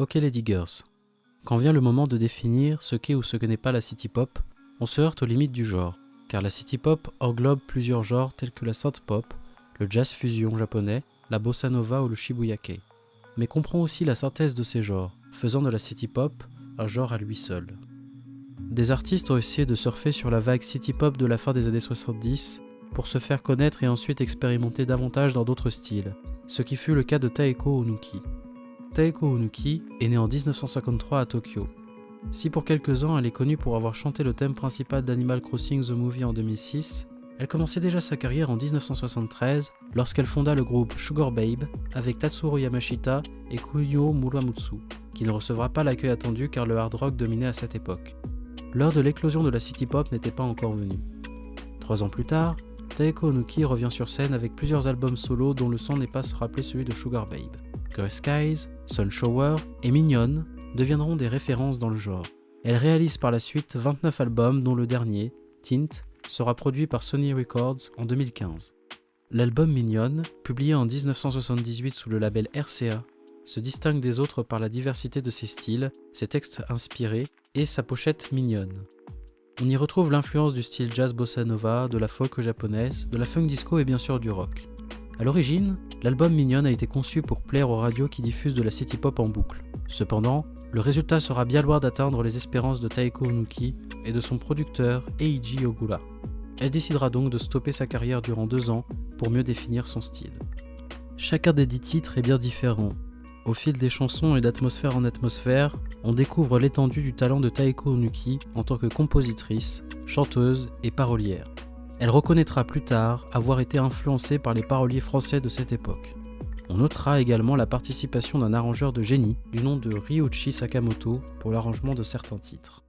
Ok les diggers, quand vient le moment de définir ce qu'est ou ce que n'est pas la city pop, on se heurte aux limites du genre, car la city pop englobe plusieurs genres tels que la synth pop, le jazz fusion japonais, la bossa nova ou le shibuyake, mais comprend aussi la synthèse de ces genres, faisant de la city pop un genre à lui seul. Des artistes ont essayé de surfer sur la vague city pop de la fin des années 70 pour se faire connaître et ensuite expérimenter davantage dans d'autres styles, ce qui fut le cas de Taeko Onuki. Taeko Onuki est née en 1953 à Tokyo. Si pour quelques ans elle est connue pour avoir chanté le thème principal d'Animal Crossing The Movie en 2006, elle commençait déjà sa carrière en 1973 lorsqu'elle fonda le groupe Sugar Babe avec Tatsuro Yamashita et Kunio Muramutsu, qui ne recevra pas l'accueil attendu car le hard rock dominait à cette époque. L'heure de l'éclosion de la city pop n'était pas encore venue. 3 ans plus tard, Taeko Onuki revient sur scène avec plusieurs albums solo dont le son n'est pas se rappeler celui de Sugar Babe. Grey Skies, Sun Shower et Mignon deviendront des références dans le genre. Elle réalise par la suite 29 albums dont le dernier, Tint, sera produit par Sony Records en 2015. L'album Mignon, publié en 1978 sous le label RCA, se distingue des autres par la diversité de ses styles, ses textes inspirés et sa pochette mignonne. On y retrouve l'influence du style jazz bossa nova, de la folk japonaise, de la funk disco et bien sûr du rock. A l'origine, l'album Mignon a été conçu pour plaire aux radios qui diffusent de la city pop en boucle. Cependant, le résultat sera bien loin d'atteindre les espérances de Taeko Onuki et de son producteur Eiji Ogura. Elle décidera donc de stopper sa carrière durant 2 ans pour mieux définir son style. Chacun des 10 titres est bien différent. Au fil des chansons et d'atmosphère en atmosphère, on découvre l'étendue du talent de Taeko Onuki en tant que compositrice, chanteuse et parolière. Elle reconnaîtra plus tard avoir été influencée par les paroliers français de cette époque. On notera également la participation d'un arrangeur de génie du nom de Ryuichi Sakamoto pour l'arrangement de certains titres.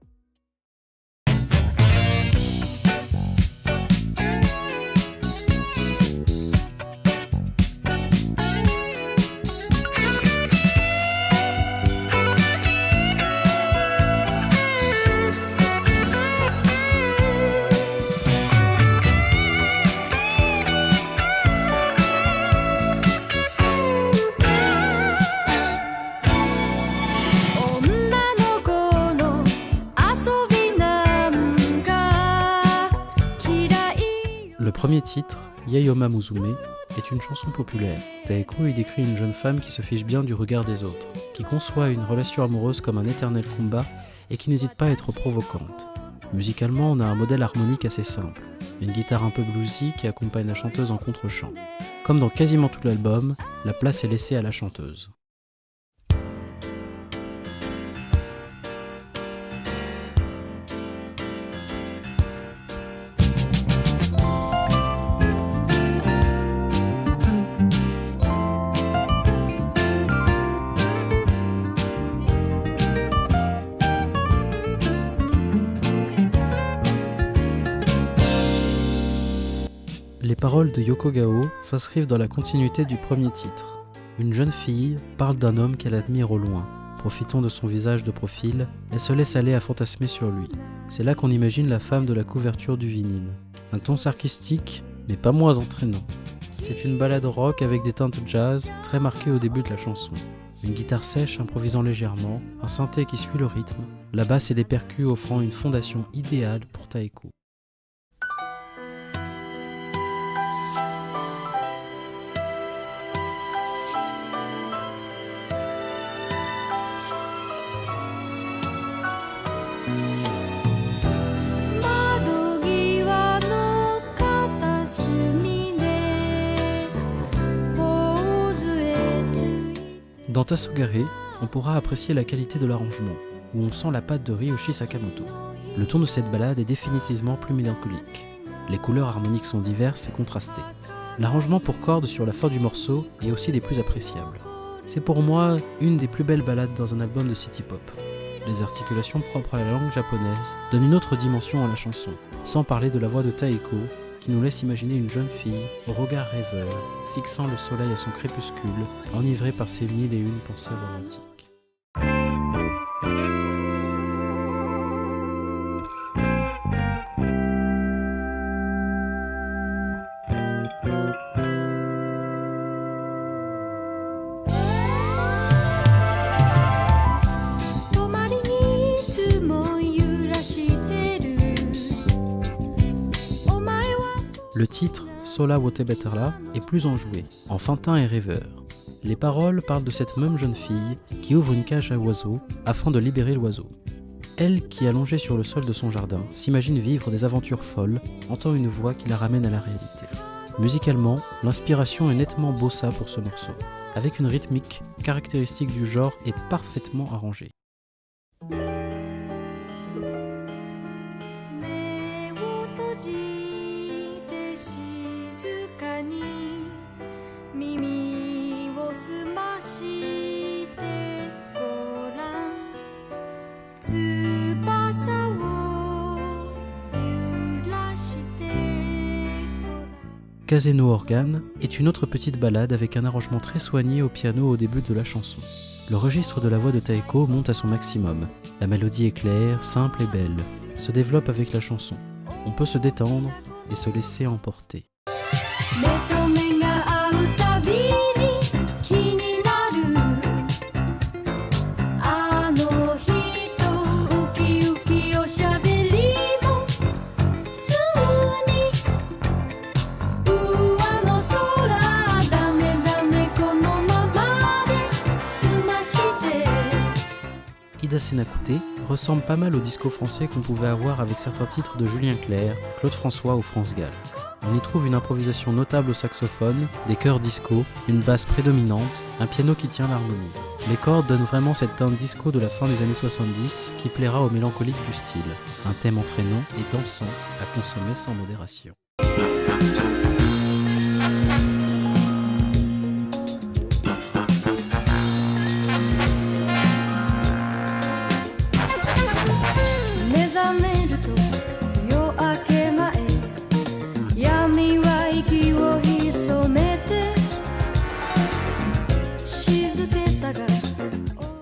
Le premier titre, Yaeyoma Musume, est une chanson populaire. Taeko y décrit une jeune femme qui se fiche bien du regard des autres, qui conçoit une relation amoureuse comme un éternel combat et qui n'hésite pas à être provocante. Musicalement, on a un modèle harmonique assez simple, une guitare un peu bluesy qui accompagne la chanteuse en contre-chant. Comme dans quasiment tout l'album, la place est laissée à la chanteuse. Les paroles de Yoko Gao s'inscrivent dans la continuité du premier titre. Une jeune fille parle d'un homme qu'elle admire au loin. Profitant de son visage de profil, elle se laisse aller à fantasmer sur lui. C'est là qu'on imagine la femme de la couverture du vinyle. Un ton sarcastique, mais pas moins entraînant. C'est une ballade rock avec des teintes jazz très marquées au début de la chanson. Une guitare sèche improvisant légèrement, un synthé qui suit le rythme, la basse et les percus offrant une fondation idéale pour Taeko. Dans Tassugare, on pourra apprécier la qualité de l'arrangement, où on sent la patte de Ryuichi Sakamoto. Le ton de cette ballade est définitivement plus mélancolique. Les couleurs harmoniques sont diverses et contrastées. L'arrangement pour cordes sur la fin du morceau est aussi des plus appréciables. C'est pour moi une des plus belles ballades dans un album de city pop. Les articulations propres à la langue japonaise donnent une autre dimension à la chanson, sans parler de la voix de Taeko, qui nous laisse imaginer une jeune fille, au regard rêveur, fixant le soleil à son crépuscule, enivrée par ses 1001 pensées romantiques. Le titre, Sola Wote Betterla, est plus enjoué, enfantin et rêveur. Les paroles parlent de cette même jeune fille qui ouvre une cage à oiseaux afin de libérer l'oiseau. Elle, qui allongée sur le sol de son jardin, s'imagine vivre des aventures folles, entend une voix qui la ramène à la réalité. Musicalement, l'inspiration est nettement bossa pour ce morceau, avec une rythmique caractéristique du genre et parfaitement arrangée. Caseno Organ est une autre petite ballade avec un arrangement très soigné au piano au début de la chanson. Le registre de la voix de Taeko monte à son maximum. La mélodie est claire, simple et belle, se développe avec la chanson. On peut se détendre et se laisser emporter. Ida Senakute ressemble pas mal au disco français qu'on pouvait avoir avec certains titres de Julien Clerc, Claude François ou France Gall. On y trouve une improvisation notable au saxophone, des chœurs disco, une basse prédominante, un piano qui tient l'harmonie. Les cordes donnent vraiment cette teinte disco de la fin des années 70 qui plaira aux mélancoliques du style. Un thème entraînant et dansant à consommer sans modération.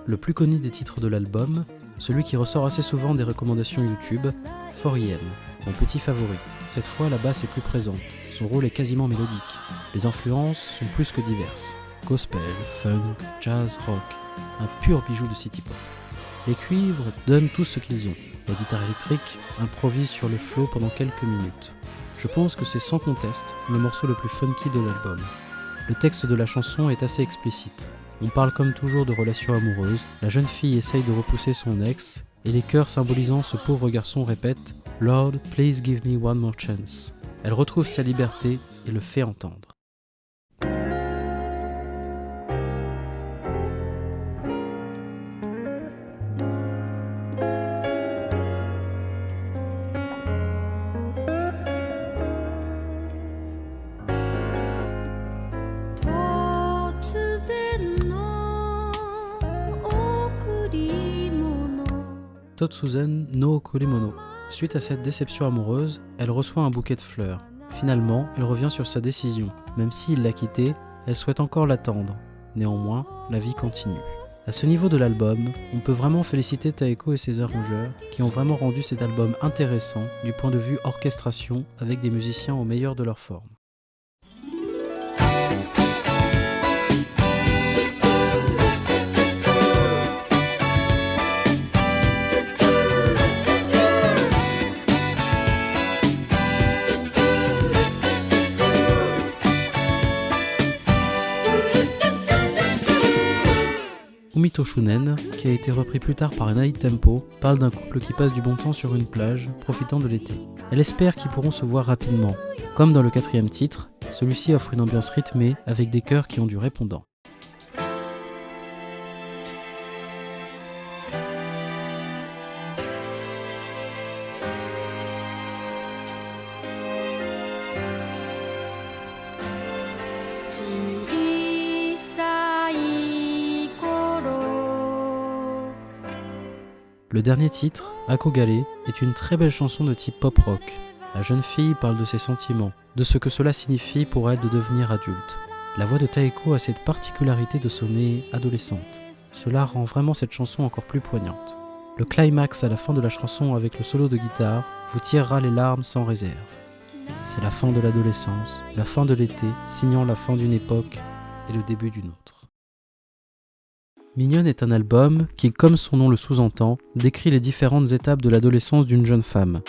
Le plus connu des titres de l'album, celui qui ressort assez souvent des recommandations YouTube, 4EM, mon petit favori. Cette fois, la basse est plus présente, son rôle est quasiment mélodique. Les influences sont plus que diverses. Gospel, funk, jazz, rock, un pur bijou de city pop. Les cuivres donnent tout ce qu'ils ont. La guitare électrique improvise sur le flow pendant quelques minutes. Je pense que c'est sans conteste le morceau le plus funky de l'album. Le texte de la chanson est assez explicite. On parle comme toujours de relations amoureuses, la jeune fille essaye de repousser son ex, et les chœurs symbolisant ce pauvre garçon répètent « Lord, please give me one more chance ». Elle retrouve sa liberté et le fait entendre. Totsuzen no Okurimono. Suite à cette déception amoureuse, elle reçoit un bouquet de fleurs. Finalement, elle revient sur sa décision. Même s'il l'a quittée, elle souhaite encore l'attendre. Néanmoins, la vie continue. À ce niveau de l'album, on peut vraiment féliciter Taeko et ses arrangeurs qui ont vraiment rendu cet album intéressant du point de vue orchestration avec des musiciens au meilleur de leur forme. Umito Shunen, qui a été repris plus tard par Night Tempo, parle d'un couple qui passe du bon temps sur une plage, profitant de l'été. Elle espère qu'ils pourront se voir rapidement. Comme dans le 4e titre, celui-ci offre une ambiance rythmée avec des chœurs qui ont du répondant. Le dernier titre, Akogale, est une très belle chanson de type pop-rock. La jeune fille parle de ses sentiments, de ce que cela signifie pour elle de devenir adulte. La voix de Taeko a cette particularité de sonner adolescente. Cela rend vraiment cette chanson encore plus poignante. Le climax à la fin de la chanson avec le solo de guitare vous tirera les larmes sans réserve. C'est la fin de l'adolescence, la fin de l'été, signant la fin d'une époque et le début d'une autre. Mignonne est un album qui, comme son nom le sous-entend, décrit les différentes étapes de l'adolescence d'une jeune femme.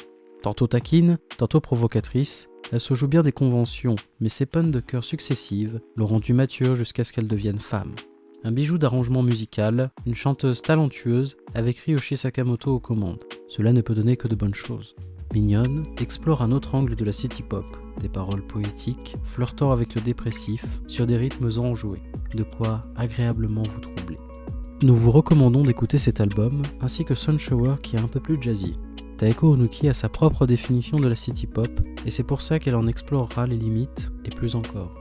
Tantôt taquine, tantôt provocatrice, Elle se joue bien des conventions, mais ses punns de cœur successives l'ont rendue mature jusqu'à ce qu'elle devienne femme. Un bijou d'arrangement musical, une chanteuse talentueuse avec Ryuichi Sakamoto aux commandes. Cela ne peut donner que de bonnes choses. Mignonne explore un autre angle de la city pop, des paroles poétiques, flirtant avec le dépressif, sur des rythmes enjoués, de quoi agréablement vous troubler. Nous vous recommandons d'écouter cet album, ainsi que Sunshower qui est un peu plus jazzy. Taeko Onuki a sa propre définition de la city pop, et c'est pour ça qu'elle en explorera les limites, et plus encore.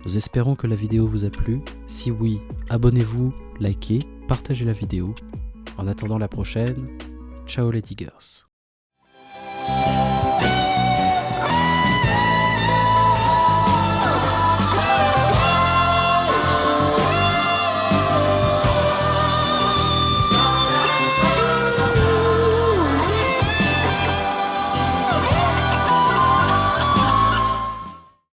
Nous espérons que la vidéo vous a plu. Si oui, abonnez-vous, likez, partagez la vidéo. En attendant la prochaine, ciao les Tigers.